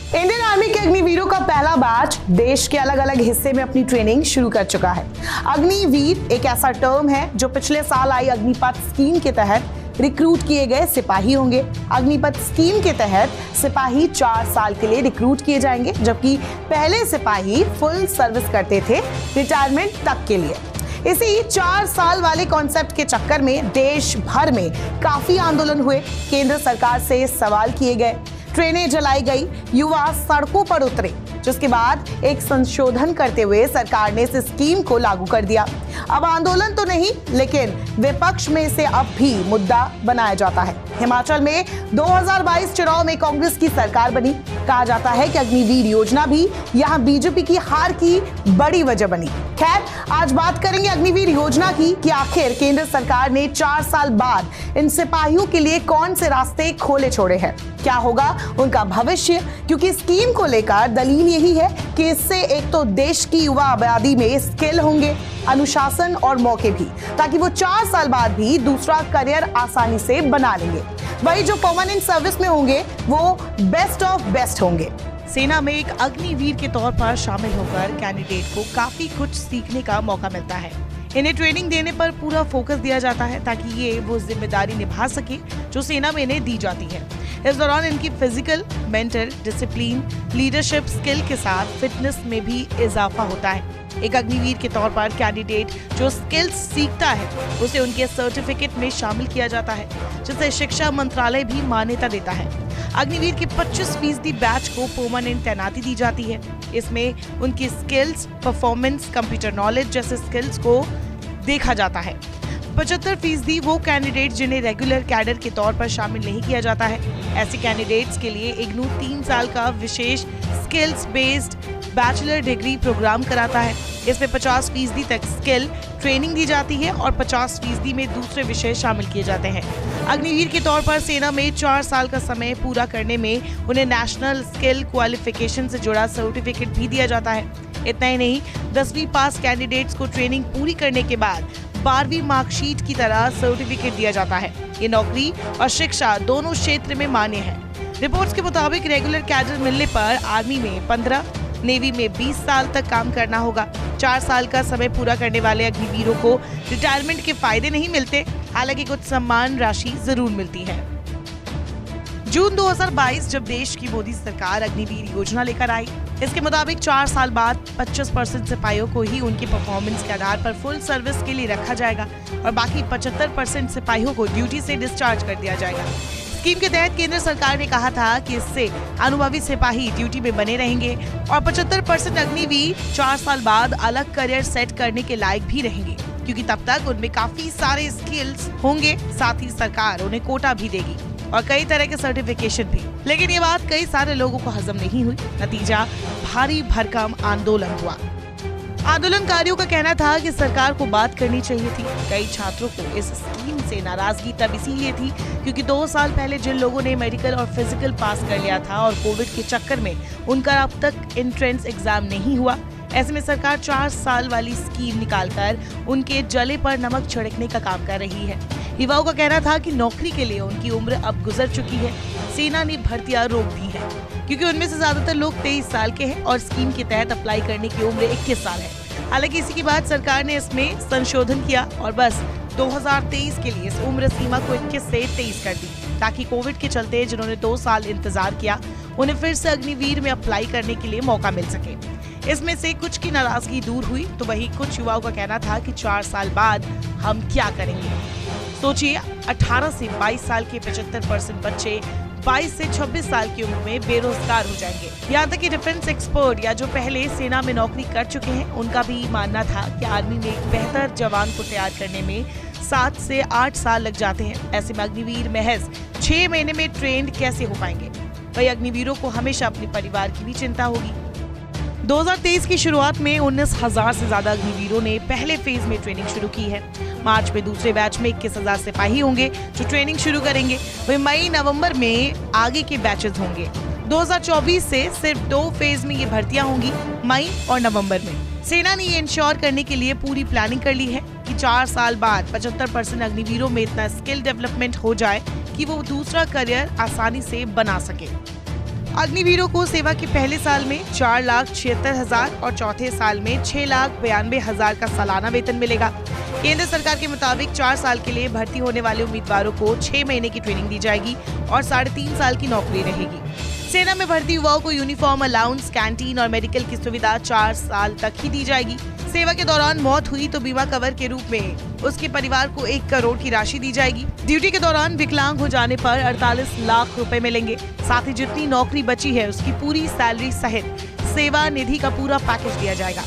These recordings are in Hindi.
इंडियन आर्मी के अग्निवीरों का पहला बैच देश के अलग अलग हिस्से में अपनी ट्रेनिंग शुरू कर चुका है। अग्निवीर एक ऐसा टर्म है जो पिछले साल आई अग्निपथ स्कीम के तहत रिक्रूट किए गए सिपाही होंगे। अग्निपथ स्कीम के तहत सिपाही 4 साल के लिए रिक्रूट किए जाएंगे, जबकि पहले सिपाही फुल सर्विस करते थे रिटायरमेंट तक के लिए। इसी 4 साल वाले कॉन्सेप्ट के चक्कर में देश भर में काफी आंदोलन हुए, केंद्र सरकार से सवाल किए गए, ट्रेनें जलाई गई, युवा सड़कों पर उतरे, जिसके बाद एक संशोधन करते हुए सरकार ने इस स्कीम को लागू कर दिया। अब आंदोलन तो नहीं, लेकिन विपक्ष में इसे अब भी मुद्दा बनाया जाता है। हिमाचल में 2022 चुनाव में कांग्रेस की सरकार बनी। कहा जाता है कि अग्निवीर योजना भी यहां बीजेपी की हार की बड़ी वजह बनी। खैर, आज बात करेंगे अग्निवीर योजना की कि आखिर केंद्र सरकार ने 4 साल बाद इन सिपाहियों के लिए कौन से रास्ते खोले छोड़े हैं, क्या होगा उनका भविष्य, क्योंकि स्कीम को लेकर दलील यही है कि इससे एक तो देश की युवा आबादी में स्किल होंगे, अनुशासन और मौके भी, ताकि वो 4 साल बाद भी दूसरा करियर आसानी से बना लेंगे। वही जो परमानेंट सर्विस में होंगे वो बेस्ट ऑफ बेस्ट होंगे। सेना में एक अग्निवीर के तौर पर शामिल होकर कैंडिडेट को काफी कुछ सीखने का मौका मिलता है। इन्हें ट्रेनिंग देने पर पूरा फोकस दिया जाता है ताकि ये वो जिम्मेदारी निभा सके जो सेना में इन्हें दी जाती है। इस दौरान इनकी physical, mental, discipline, leadership skill के साथ फिटनेस में भी इजाफा होता है। एक अग्निवीर के तौर पर कैंडिडेट जो स्किल्स सीखता है उसे उनके सर्टिफिकेट में शामिल किया जाता है, जिसे शिक्षा मंत्रालय भी मान्यता देता है। अग्निवीर के 25% बैच को परमानेंट तैनाती दी जाती है। इसमें उनकी स्किल्स, परफॉर्मेंस, कंप्यूटर नॉलेज जैसे स्किल्स को देखा जाता है। 75% वो कैंडिडेट जिन्हें रेगुलर कैडर के तौर पर शामिल नहीं किया जाता है। ऐसे कैंडिडेट्स के लिए इग्नू 3 साल का विशेष skills based bachelor degree program कराता है। इसमें 50% तक स्किल ट्रेनिंग दी जाती है और 50% में दूसरे विषय शामिल किए जाते हैं। अग्निवीर के तौर पर सेना में 4 साल का समय पूरा करने में उन्हें नेशनल स्किल क्वालिफिकेशन से जुड़ा सर्टिफिकेट भी दिया जाता है। इतना ही नहीं, 10वीं पास कैंडिडेट्स को ट्रेनिंग पूरी करने के बाद 12वीं मार्कशीट की तरह सर्टिफिकेट दिया जाता है। ये नौकरी और शिक्षा दोनों क्षेत्र में मान्य है। रिपोर्ट्स के मुताबिक रेगुलर कैडर मिलने पर आर्मी में 15, नेवी में 20 साल तक काम करना होगा। 4 साल का समय पूरा करने वाले अग्निवीरों को रिटायरमेंट के फायदे नहीं मिलते, हालांकि कुछ सम्मान राशि जरूर मिलती है। जून 2022 जब देश की मोदी सरकार अग्निवीर योजना लेकर आई, इसके मुताबिक 4 साल बाद 25% सिपाहियों को ही उनकी परफॉर्मेंस के आधार पर फुल सर्विस के लिए रखा जाएगा और बाकी 75% सिपाहियों को ड्यूटी से डिस्चार्ज कर दिया जाएगा। स्कीम के तहत केंद्र सरकार ने कहा था कि इससे अनुभवी सिपाही ड्यूटी में बने रहेंगे और 75% अग्निवीर 4 साल बाद अलग करियर सेट करने के लायक भी रहेंगे, क्योंकि तब तक उनमें काफी सारे स्किल्स होंगे। साथ ही सरकार उन्हें कोटा भी देगी और कई तरह के सर्टिफिकेशन भी। लेकिन ये बात कई सारे लोगों को हजम नहीं हुई। नतीजा भारी भरकम आंदोलन हुआ। आंदोलनकारियों का कहना था कि सरकार को बात करनी चाहिए थी। कई छात्रों को इस स्कीम से नाराजगी तब इसीलिए थी क्योंकि 2 साल पहले जिन लोगों ने मेडिकल और फिजिकल पास कर लिया था और कोविड के चक्कर में उनका अब तक एंट्रेंस एग्जाम नहीं हुआ, ऐसे में सरकार 4 साल वाली स्कीम निकालकर उनके जले पर नमक छिड़कने का काम कर रही है। युवाओं का कहना था कि नौकरी के लिए उनकी उम्र अब गुजर चुकी है। सेना ने भर्तियां रोक दी है क्योंकि उनमें से ज्यादातर लोग 23 साल के हैं और स्कीम के तहत अप्लाई करने की उम्र 21 साल है। हालांकि इसी के बाद सरकार ने इसमें संशोधन किया और बस 2023 के लिए इस उम्र सीमा को 21 से 23 कर दी, ताकि कोविड के चलते जिन्होंने 2 साल इंतजार किया उन्हें फिर से अग्निवीर में अप्लाई करने के लिए मौका मिल सके। इसमें से कुछ की नाराजगी दूर हुई तो वहीं कुछ युवाओं का कहना था कि 4 साल बाद हम क्या करेंगे। सोचिए, 18 से 22 साल के 75% बच्चे 22 से 26 साल की उम्र में बेरोजगार हो जाएंगे। यहाँ तक कि डिफेंस एक्सपर्ट या जो पहले सेना में नौकरी कर चुके हैं उनका भी मानना था कि आर्मी में एक बेहतर जवान को तैयार करने में 7 से 8 साल लग जाते हैं। ऐसे में अग्निवीर महज 6 महीने में ट्रेंड कैसे हो पाएंगे। वही अग्निवीरों को हमेशा अपने परिवार की भी चिंता होगी। 2023 की शुरुआत में 19,000 से ज्यादा अग्निवीरों ने पहले फेज में ट्रेनिंग शुरू की है। मार्च में दूसरे बैच में 21,000 सिपाही होंगे जो ट्रेनिंग शुरू करेंगे। वही मई नवंबर में आगे के बैचेस होंगे। 2024 से सिर्फ 2 फेज में ये भर्तियां होंगी, मई और नवंबर में। सेना ने ये इंश्योर करने के लिए पूरी प्लानिंग कर ली है कि 4 साल बाद 75% अग्निवीरों में इतना स्किल डेवलपमेंट हो जाए कि वो दूसरा करियर आसानी से बना सके। अग्निवीरों को सेवा के पहले साल में 4,76,000 और चौथे साल में 6,92,000 का सालाना वेतन मिलेगा। केंद्र सरकार के मुताबिक 4 साल के लिए भर्ती होने वाले उम्मीदवारों को 6 महीने की ट्रेनिंग दी जाएगी और 3.5 साल की नौकरी रहेगी। सेना में भर्ती युवाओं को यूनिफॉर्म, अलाउंस, कैंटीन और मेडिकल की सुविधा 4 साल तक ही दी जाएगी। सेवा के दौरान मौत हुई तो बीमा कवर के रूप में उसके परिवार को 1 करोड़ की राशि दी जाएगी। ड्यूटी के दौरान विकलांग हो जाने पर 48 लाख रुपए मिलेंगे। साथ ही जितनी नौकरी बची है उसकी पूरी सैलरी सहित सेवा निधि का पूरा पैकेज दिया जाएगा।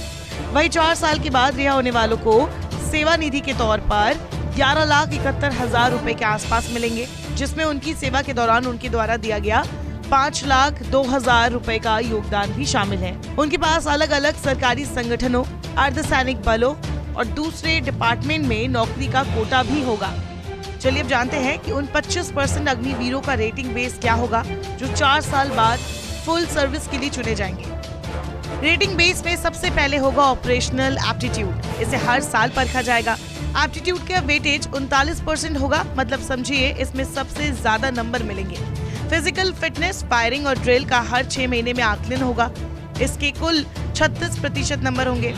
वही 4 साल के बाद रिहा होने वालों को सेवा निधि के तौर पर 11,71,000 रुपए के आसपास मिलेंगे, जिसमें उनकी सेवा के दौरान उनके द्वारा दिया गया 5,02,000 रुपए का योगदान भी शामिल है। उनके पास अलग अलग सरकारी संगठनों, अर्धसैनिक बलों और दूसरे डिपार्टमेंट में नौकरी का कोटा भी होगा। चलिए अब जानते हैं कि उन 25% अग्निवीरों का रेटिंग बेस क्या होगा जो 4 साल बाद फुल सर्विस के लिए चुने जाएंगे। रेटिंग बेस में सबसे पहले होगा ऑपरेशनल एप्टीट्यूड। इसे हर साल परखा जाएगा। एप्टीट्यूड का वेटेज 39% होगा, मतलब समझिए इसमें सबसे ज्यादा नंबर मिलेंगे। फिजिकल फिटनेस, फायरिंग और ड्रिल का हर 6 महीने में आकलन होगा। इसके कुल 36% नंबर होंगे।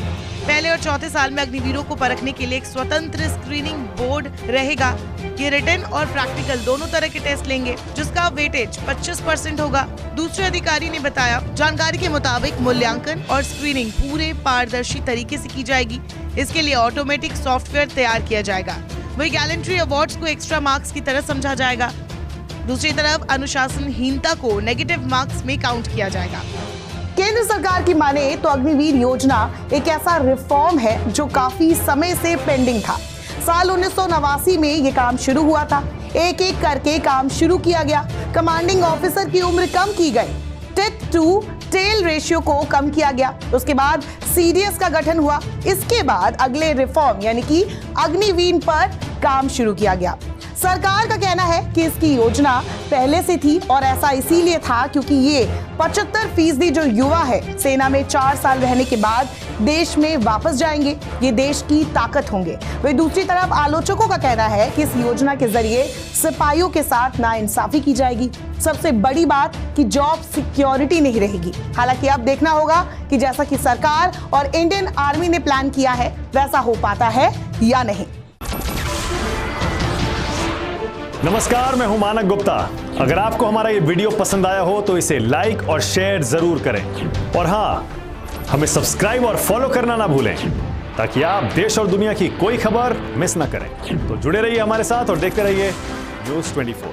पहले और चौथे साल में अग्निवीरों को परखने के लिए एक स्वतंत्र स्क्रीनिंग बोर्ड रहेगा। ये रिटन और प्रैक्टिकल दोनों तरह के टेस्ट लेंगे, जिसका वेटेज 25% होगा। दूसरे अधिकारी ने बताया, जानकारी के मुताबिक मूल्यांकन और स्क्रीनिंग पूरे पारदर्शी तरीके से की जाएगी। इसके लिए ऑटोमेटिक सॉफ्टवेयर तैयार किया जाएगा। वही गैलेंट्री अवार्ड्स को एक्स्ट्रा मार्क्स की तरह समझा जाएगा। दूसरी तरफ अनुशासनहीनता को नेगेटिव मार्क्स में काउंट किया जाएगा। केंद्र सरकार की माने तो अग्निवीर योजना एक ऐसा रिफॉर्म है जो काफी समय से पेंडिंग था। साल 1989 में ये काम शुरू हुआ था। एक एक करके काम शुरू किया गया। कमांडिंग ऑफिसर की उम्र कम की गई। टिट टू टेल रेशियो को कम किया गया। उसके बाद सीडीएस का गठन हुआ। इसके बाद अगले रिफॉर्म यानी कि अग्निवीर पर काम शुरू किया गया। सरकार का कहना है कि इसकी योजना पहले से थी और ऐसा इसीलिए था क्योंकि ये 75% जो युवा है सेना में 4 साल रहने के बाद देश में वापस जाएंगे। ये देश की ताकत होंगे। वही दूसरी तरफ आलोचकों का कहना है कि इस योजना के जरिए सिपाहियों के साथ नाइंसाफी की जाएगी। सबसे बड़ी बात कि जॉब सिक्योरिटी नहीं रहेगी। हालांकि अब देखना होगा कि जैसा कि सरकार और इंडियन आर्मी ने प्लान किया है वैसा हो पाता है या नहीं। नमस्कार, मैं हूं मानक गुप्ता। अगर आपको हमारा ये वीडियो पसंद आया हो तो इसे लाइक और शेयर जरूर करें और हाँ, हमें सब्सक्राइब और फॉलो करना ना भूलें ताकि आप देश और दुनिया की कोई खबर मिस ना करें। तो जुड़े रहिए हमारे साथ और देखते रहिए News 24।